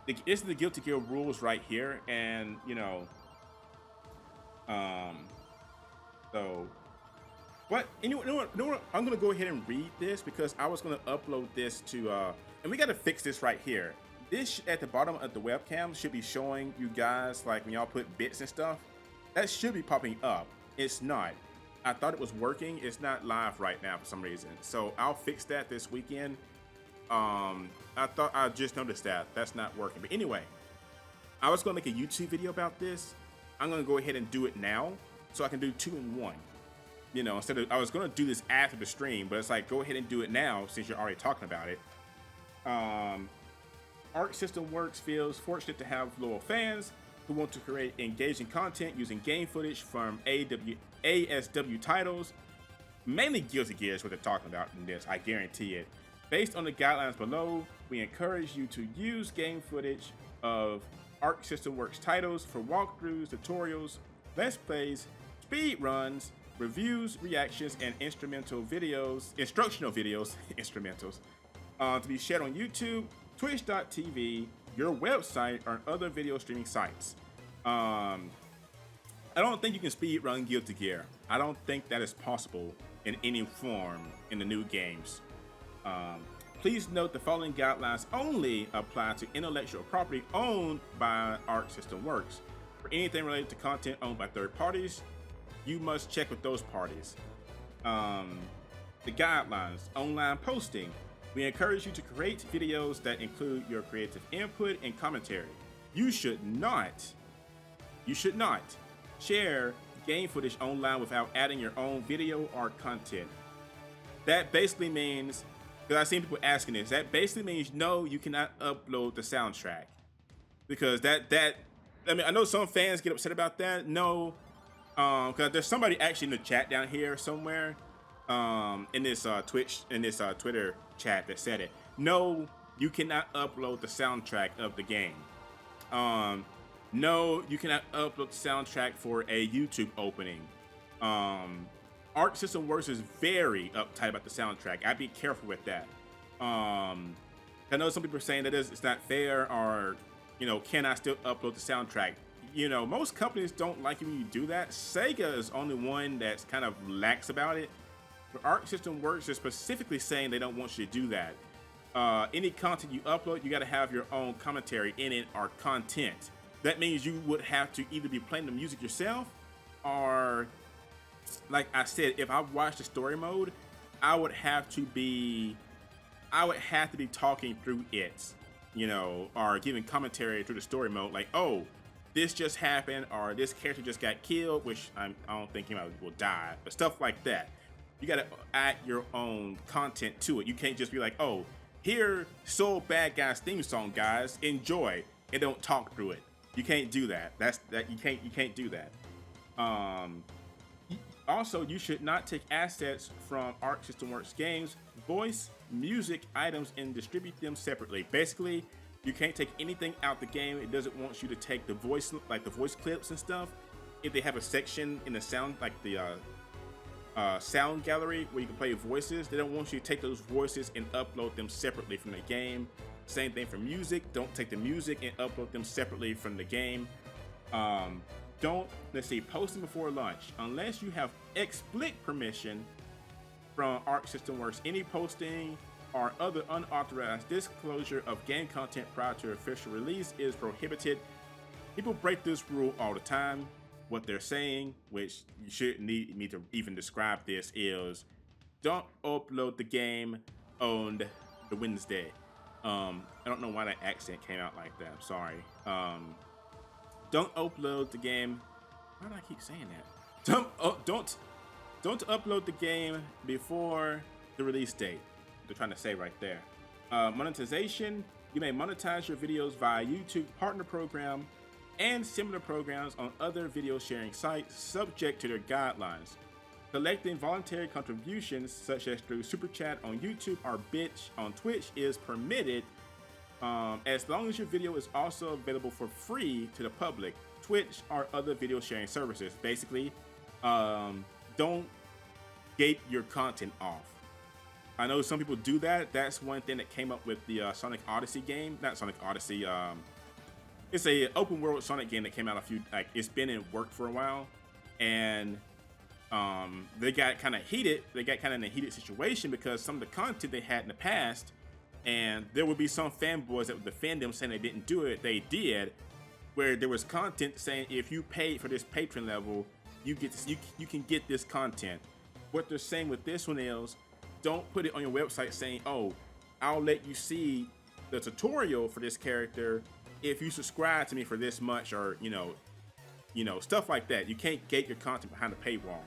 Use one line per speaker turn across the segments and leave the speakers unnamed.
This is the Guilty Gear rules right here, and um, so. But you know what? I'm gonna go ahead and read this because I was gonna upload this to and we gotta fix this right here. This at the bottom of the webcam should be showing you guys like when y'all put bits and stuff. That should be popping up. It's not. I thought it was working. It's not live right now for some reason. So I'll fix that this weekend. I just noticed that that's not working. But anyway, I was gonna make a YouTube video about this. I'm gonna go ahead and do it now so I can do two in one. Instead of I was gonna do this after the stream, but it's like go ahead and do it now since you're already talking about it. Arc System Works feels fortunate to have loyal fans who want to create engaging content using game footage from ASW titles. Mainly Guilty Gear is what they're talking about in this, I guarantee it. Based on the guidelines below, we encourage you to use game footage of Arc System Works titles for walkthroughs, tutorials, let's plays, speed runs, reviews, reactions, and instructional videos, instrumentals, to be shared on YouTube, Twitch.tv, your website, or other video streaming sites. I don't think you can speed run Guilty Gear. I don't think that is possible in any form in the new games. Please note the following guidelines only apply to intellectual property owned by Arc System Works. For anything related to content owned by third parties, you must check with those parties. The guidelines, online posting. We encourage you to create videos that include your creative input and commentary. You should not share game footage online without adding your own video or content. That basically means, because I've seen people asking this, that basically means no, you cannot upload the soundtrack. Because I know some fans get upset about that. No, because there's somebody actually in the chat down here somewhere, in this Twitter chat that said it. No, you cannot upload the soundtrack of the game. No, you cannot upload the soundtrack for a YouTube opening. Arc System Works is very uptight about the soundtrack. I'd be careful with that. I know some people are saying that it's not fair, or can I still upload the soundtrack? Most companies don't like it when you do that. Sega is only one that's kind of lax about it. But Arc System Works is specifically saying they don't want you to do that. Any content you upload, you got to have your own commentary in it or content. That means you would have to either be playing the music yourself, or, like I said, if I watched the story mode, I would have to be talking through it, or giving commentary through the story mode, like, oh, this just happened, or this character just got killed, which I don't think he will die, but stuff like that. You gotta add your own content to it. You can't just be like, oh, here, Soul Bad Guys theme song, guys, enjoy, and don't talk through it. You can't do that. You can't do that. Also, you should not take assets from Arc System Works games, voice, music, items, and distribute them separately. Basically, you can't take anything out the game. It doesn't want you to take the voice, like the voice clips and stuff. If they have a section in the sound, like the sound gallery where you can play voices, they don't want you to take those voices and upload them separately from the game. Same thing for music. Don't take the music and upload them separately from the game. Post them before launch. Unless you have explicit permission from Arc System Works, any posting or other unauthorized disclosure of game content prior to official release is prohibited. People break this rule all the time. What they're saying, which you shouldn't need me to even describe this, is don't upload the game on the Wednesday. I don't know why that accent came out like that. I'm sorry. Don't upload the game. Why do I keep saying that? Don't upload the game before the release date. They're trying to say right there. Monetization. You may monetize your videos via YouTube Partner Program and similar programs on other video sharing sites, subject to their guidelines. Collecting voluntary contributions, such as through Super Chat on YouTube or Bitch on Twitch, is permitted, as long as your video is also available for free to the public, Twitch or other video sharing services. Basically, don't gate your content off. I know some people do that. That's one thing that came up with the Sonic Odyssey game. Not Sonic Odyssey, it's a open world Sonic game that came out it's been in work for a while, and they got kind of heated. They got kind of in a heated situation because some of the content they had in the past, and there would be some fanboys that would defend them saying they didn't do it. They did, where there was content saying if you paid for this patron level, you get this, you can get this content. What they're saying with this one is, don't put it on your website saying, oh, I'll let you see the tutorial for this character if you subscribe to me for this much, or stuff like that. You can't gate your content behind a paywall.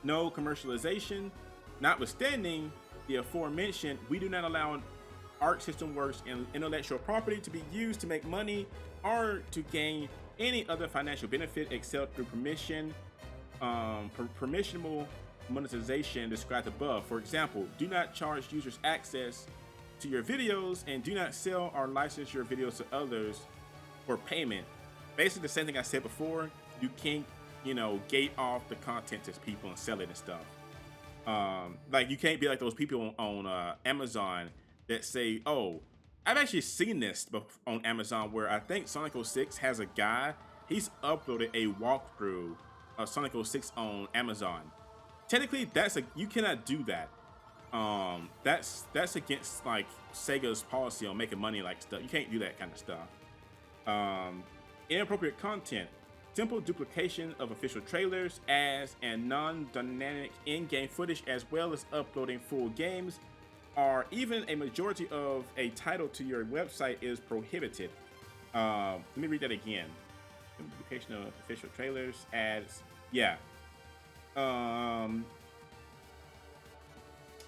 No commercialization. Notwithstanding the aforementioned, we do not allow Arc System Works and intellectual property to be used to make money or to gain any other financial benefit except through permissionable monetization described above. For example, do not charge users access to your videos and do not sell or license your videos to others for payment. Basically the same thing I said before. You can't, gate off the content to people and sell it and stuff. Like you can't be like those people on Amazon that say, oh, I've actually seen this on Amazon where I think Sonic 06 has a guy, he's uploaded a walkthrough of Sonic 06 on Amazon. Technically, you cannot do that. That's against like Sega's policy on making money like stuff. You can't do that kind of stuff. Inappropriate content, simple duplication of official trailers, ads, and non-dynamic in-game footage, as well as uploading full games, or even a majority of a title to your website is prohibited. Let me read that again. Duplication of official trailers, ads, yeah.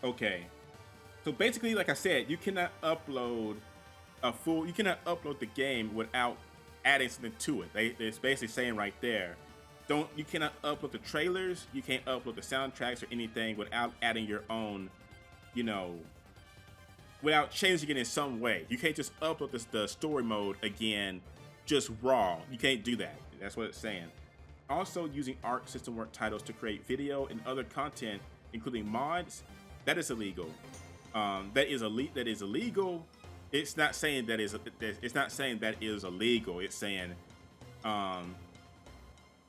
Okay. So basically, like I said, you cannot upload the game without adding something to it. It's basically saying right there, you cannot upload the trailers, you can't upload the soundtracks or anything without adding your own, without changing it in some way. You can't just upload the story mode again, just raw. You can't do that. That's what it's saying. Also, using Arc System Works titles to create video and other content, including mods, that is illegal. That is illegal. It's not saying that is illegal. It's saying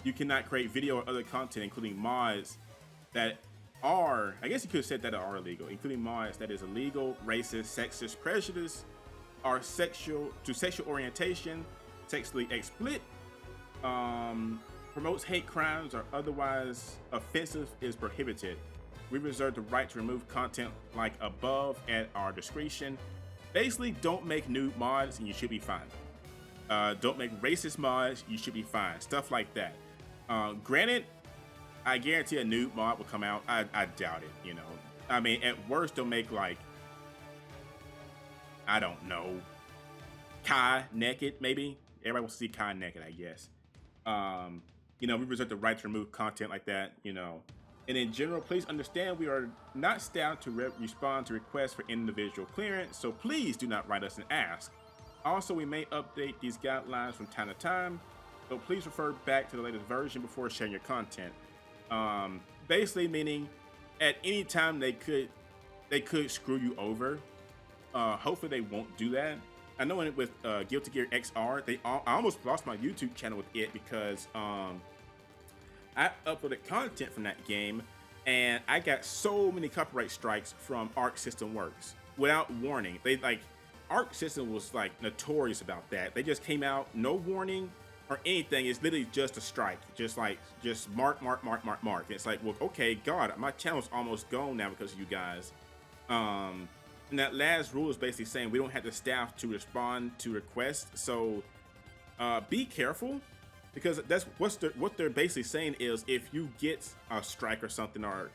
you cannot create video or other content, including mods that are, I guess you could have said that are illegal, including mods that is illegal, racist, sexist, prejudice, or sexual orientation, sexually explicit, promotes hate crimes, or otherwise offensive is prohibited. We reserve the right to remove content like above at our discretion. Basically, don't make nude mods and you should be fine. Don't make racist mods, you should be fine. Stuff like that. Granted, I guarantee a nude mod will come out. I doubt it, I mean, at worst, they'll make like, I don't know, Kai naked, maybe. Everybody wants to see Kai naked, I guess. We reserve the right to remove content like that, And in general, please understand we are not staffed to respond to requests for individual clearance, so please do not write us and ask. Also, we may update these guidelines from time to time, so please refer back to the latest version before sharing your content. Basically meaning at any time they could screw you over. Hopefully they won't do that. I know with Guilty Gear XR, I almost lost my YouTube channel with it because I uploaded content from that game and I got so many copyright strikes from Arc System Works without warning. Arc System was like notorious about that. They just came out, no warning or anything. It's literally just a strike. Just mark. It's like, well, okay, God, my channel's almost gone now because of you guys. And that last rule is basically saying we don't have the staff to respond to requests. So be careful, because that's what they're basically saying is if you get a strike or something, or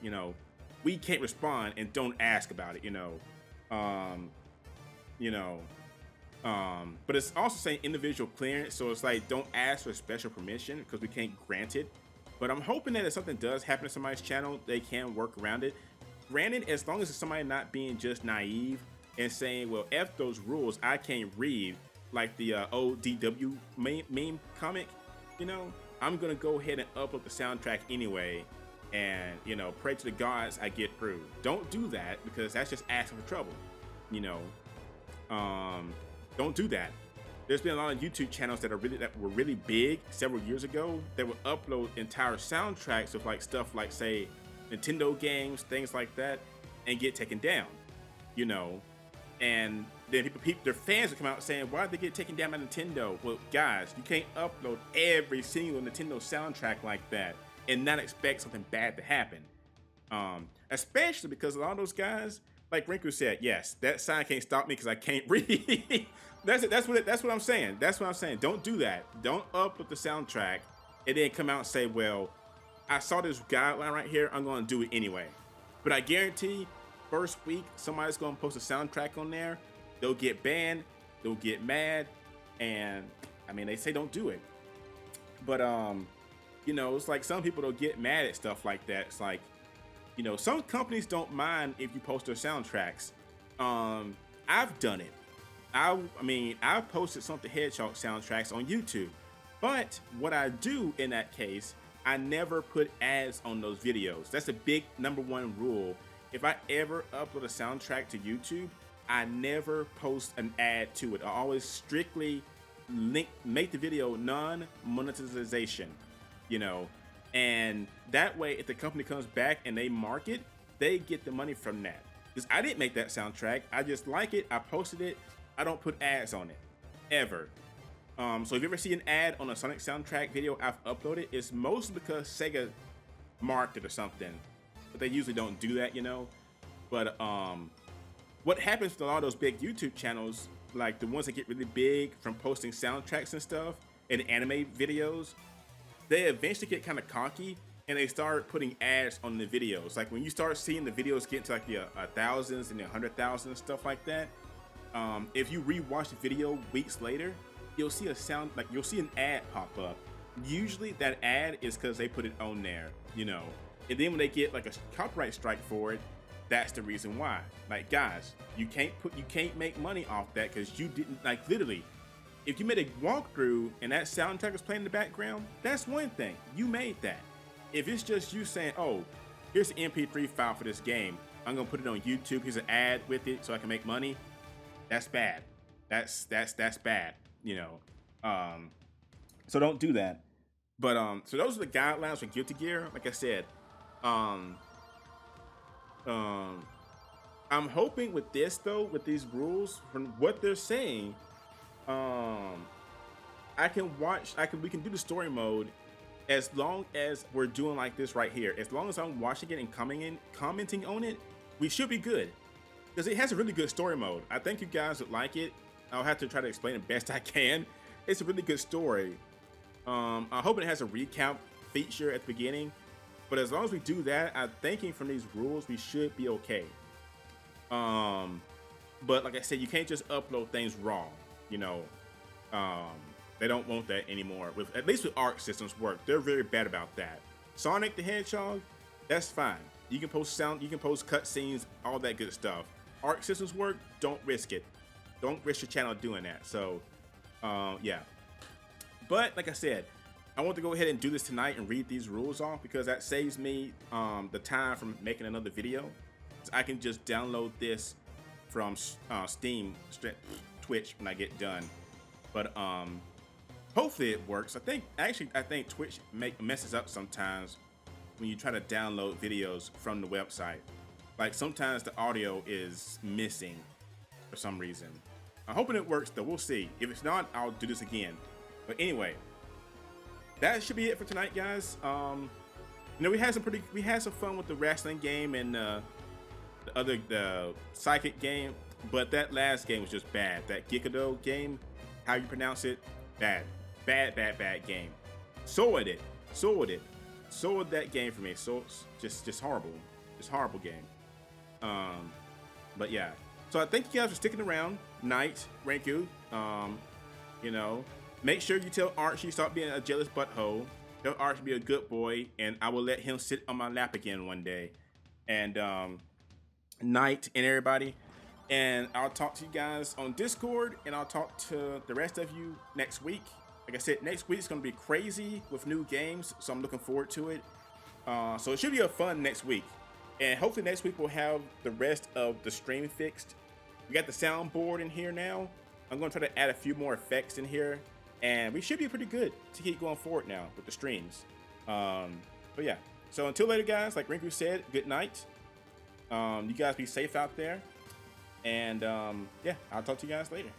we can't respond and don't ask about it. But it's also saying individual clearance, so it's like don't ask for special permission because we can't grant it. But I'm hoping that if something does happen to somebody's channel, they can work around it. Granted, as long as it's somebody not being just naive and saying, well, F those rules, I can't read, like the ODW meme comic, I'm gonna go ahead and upload the soundtrack anyway and, pray to the gods I get through. Don't do that, because that's just asking for trouble, Don't do that. There's been a lot of YouTube channels that were really big several years ago that would upload entire soundtracks of like stuff like, say, Nintendo games, things like that, and get taken down, you know. And then their fans would come out saying, why did they get taken down by Nintendo? Well, guys, you can't upload every single Nintendo soundtrack like that and not expect something bad to happen. Especially because a lot of those guys, like Rinku said, yes, that sign can't stop me because I can't read. That's it. That's what I'm saying. That's what I'm saying. Don't do that. Don't upload the soundtrack and then come out and say, well, I saw this guideline right here, I'm going to do it anyway. But I guarantee first week, somebody's going to post a soundtrack on there. They'll get banned. They'll get mad. And I mean, they say don't do it. But, you know, it's like some people don't get mad at stuff like that. It's like, you know, some companies don't mind if you post their soundtracks. I've done it. I mean, I've posted Sonic the Hedgehog soundtracks on YouTube. But what I do in that case, I never put ads on those videos. That's a big #1 rule. If I ever upload a soundtrack to YouTube, I never post an ad to it. I always strictly make the video non-monetization, you know, and that way if the company comes back and they mark it, they get the money from that. Because I didn't make that soundtrack. I just like it. I posted it. I don't put ads on it, ever. So if you ever see an ad on a Sonic soundtrack video I've uploaded, it's mostly because Sega marked it or something. But they usually don't do that, you know. But what happens with a lot of those big YouTube channels, like the ones that get really big from posting soundtracks and stuff and anime videos, they eventually get kind of cocky and they start putting ads on the videos. Like when you start seeing the videos get to like the thousands and the 100,000 and stuff like that, if you rewatch the video weeks later, you'll see you'll see an ad pop up. Usually that ad is because they put it on there, you know. And then when they get like a copyright strike for it, that's the reason why. Like, guys, you can't make money off that because you didn't, like, literally. If you made a walkthrough and that soundtrack was playing in the background, that's one thing. You made that. If it's just you saying, oh, here's the MP3 file for this game, I'm gonna put it on YouTube, here's an ad with it so I can make money, that's bad. That's bad, you know. So don't do that. But so those are the guidelines for Guilty Gear. Like I said, I'm hoping with this though, with these rules, from what they're saying, we can do the story mode as long as we're doing like this right here. As long as I'm watching it and commenting on it, we should be good. Because it has a really good story mode. I think you guys would like it. I'll have to try to explain it best I can. It's a really good story. I'm hoping it has a recap feature at the beginning. But as long as we do that, I'm thinking from these rules, we should be okay. But like I said, you can't just upload things raw, you know. They don't want that anymore. At least with Arc Systems work, they're very bad about that. Sonic the Hedgehog, that's fine. You can post sound, you can post cutscenes, all that good stuff. Arc Systems work, don't risk it. Don't risk your channel doing that. So, yeah. But like I said, I want to go ahead and do this tonight and read these rules off because that saves me the time from making another video. So I can just download this from Steam, Twitch when I get done. But hopefully it works. I think Twitch messes up sometimes when you try to download videos from the website. Like sometimes the audio is missing for some reason. I'm hoping it works though. We'll see. If it's not, I'll do this again. But anyway, that should be it for tonight, guys. You know, we had some fun with the wrestling game and the psychic game, but that last game was just bad. That Gekido game, how you pronounce it, bad game. Sold that game for me. So just horrible game. But yeah. So I thank you guys for sticking around. Knight, Renku, you know, make sure you tell Archie stop being a jealous butthole. Tell Archie be a good boy, and I will let him sit on my lap again one day. And Knight and everybody. And I'll talk to you guys on Discord, and I'll talk to the rest of you next week. Like I said, next week's gonna be crazy with new games, so I'm looking forward to it. So it should be a fun next week. And hopefully next week we'll have the rest of the stream fixed. We got the soundboard in here now. I'm going to try to add a few more effects in here, and we should be pretty good to keep going forward now with the streams. But yeah, so until later, guys, like Rinku said, good night. You guys be safe out there, and yeah, I'll talk to you guys later.